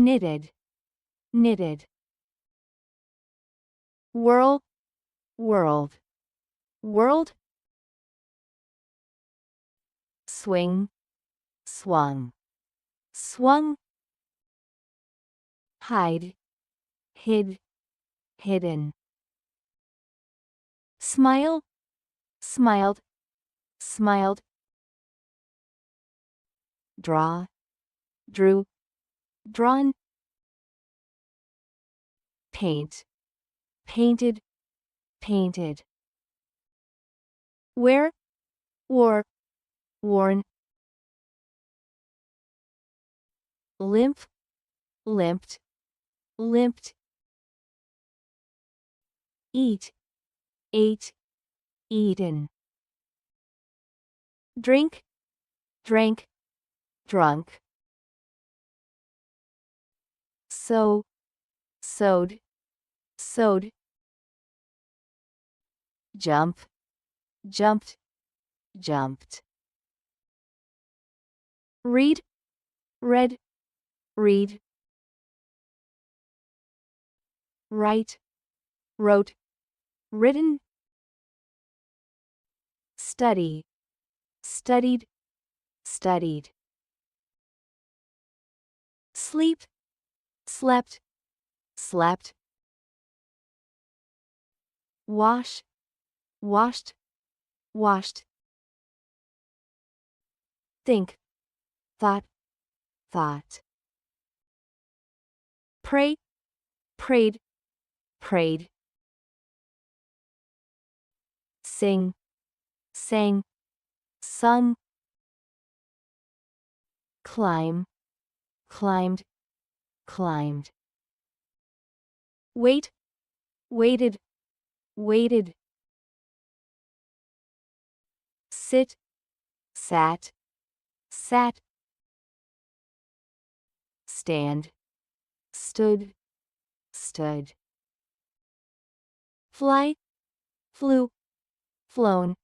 knitted, knitted. Whirl, whirled, whirled. Swing, swung, swung. Hide, hid, hidden. Smile, smiled, smiled. Draw, drew, drawn. Paint, painted, painted. Wear, wore, worn. Limp, limped, limped. Eat, ate, eaten. Drink, drank, drunk. Sew, sewed, sewed. Jump, jumped, jumped. Read, read, read. Write, wrote, written. Study, studied, studied. Sleep, slept, slept. Wash, washed, washed. Think, thought, thought. Pray, prayed, prayed. Sing, sang, sung. Climb, climbed, climbed. Wait, waited, waited. Sit, sat, sat. Stand, stood, stood. Fly, flew, flown.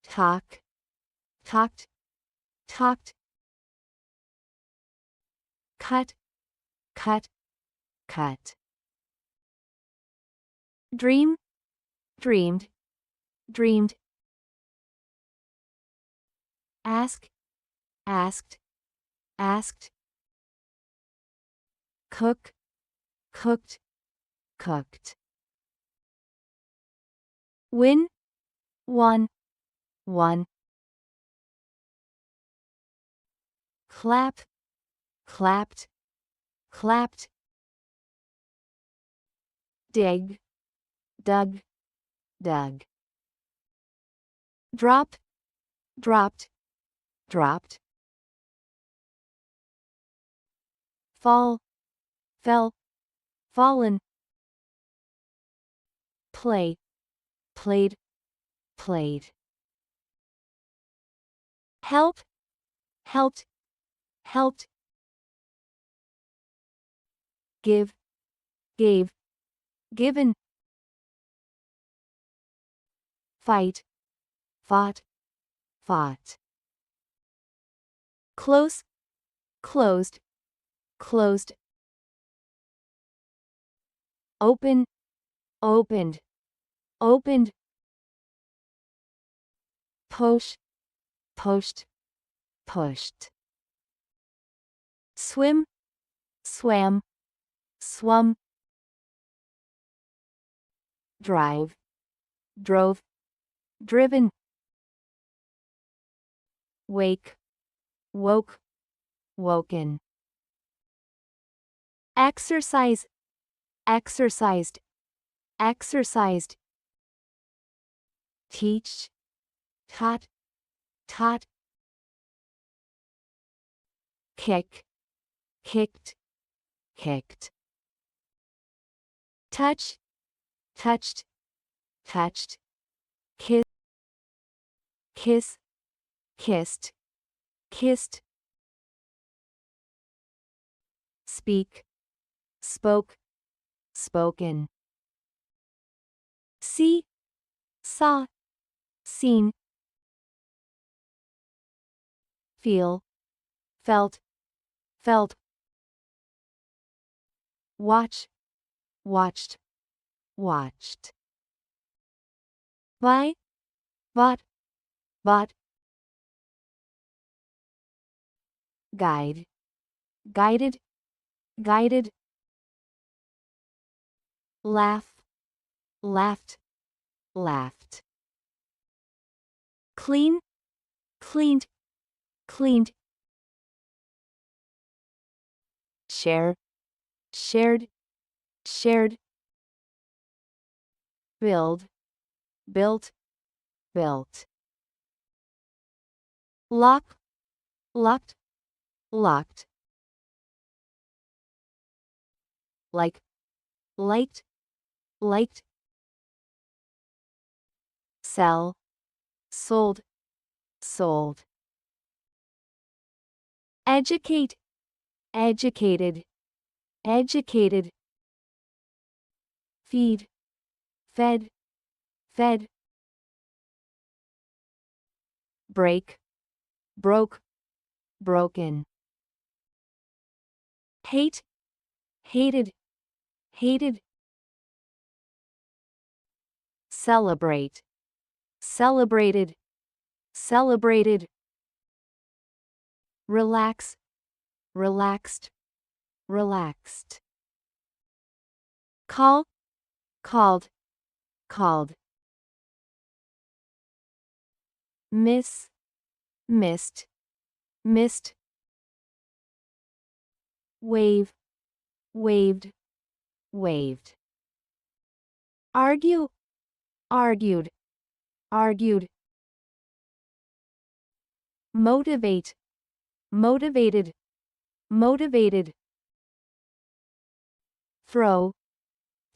Talk, talked, talked. Cut, cut, cut. Dream, dreamed, dreamed. Ask, asked, asked. Cook, cooked, cooked. Win, won, won. Clap, clapped, clapped. Dig, dug, dug. Drop, dropped, dropped. Fall, fell, fallen. Play, played, played. Help, helped, helped. Give, gave, given. Fight, fought, fought. Close, closed, closed. Open, opened, opened. Push, pushed, pushed. Swim, swam, swum. Drive, drove, driven. Wake, woke, woken. Exercise, exercised, exercised. Teach, taught, taught. Kick, kicked, kicked. Touch, touched, touched. Kiss, kiss, kissed, kissed. Speak, spoke, spoken. See, saw, seen. Feel, felt, felt, watch, watched, watched. Buy, bought, bought. Guide, guided, guided. Laugh, laughed, laughed. Clean, cleaned, cleaned. Share, shared, shared. Build, built, built. Lock, locked, locked. Like, liked, liked. Sell, sold, sold. Educate, educated, educated. Feed, fed, fed. Break, broke, broken. Hate, hated, hated. Celebrate, celebrated, celebrated. Relax, relaxed, relaxed. Call, called, called. Miss, missed, missed. Wave, waved, waved. Argue, argued, argued. Motivate, motivated, motivated. Throw,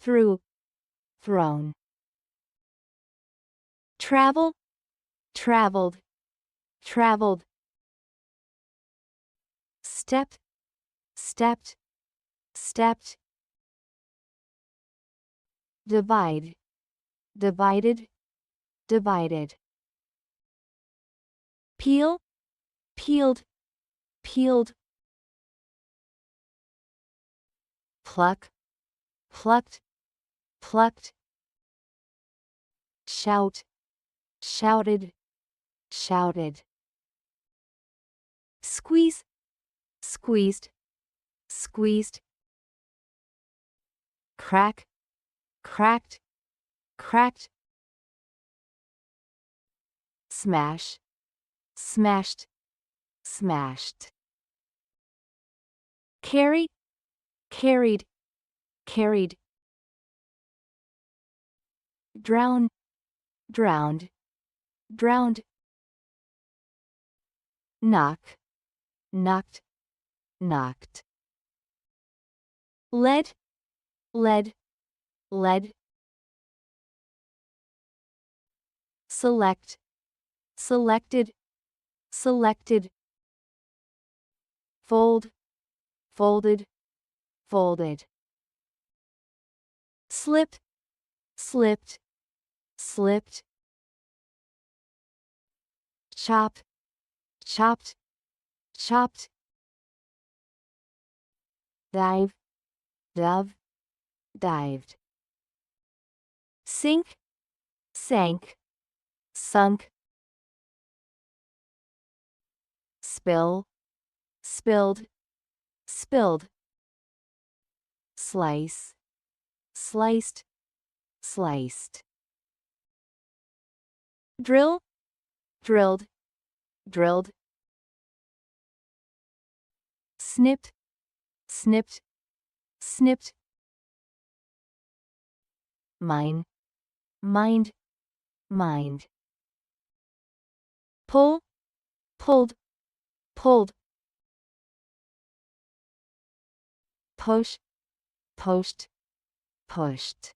threw, thrown. Travel, traveled, traveled. Step, stepped, stepped. Divide, divided, divided. Peel, peeled, peeled. Pluck, plucked, plucked. Shout, shouted, shouted. Squeeze, squeezed, squeezed. Crack, cracked, cracked. Smash, smashed, smashed. Carry, carried, carried. Drown, drowned, drowned. Knock, knocked, knocked. Led, led, led. Select, selected, selected. Fold, folded, folded. Slip, slipped, slipped. Chop, chopped, chopped. Dive, dove, dived. Sink, sank, sunk. Spill, spilled, spilled. Slice, sliced, sliced. Drill, drilled, drilled. Snip, snipped, snipped. Mine, mind, mind. Pull, pulled, pulled. Push, pushed, pushed.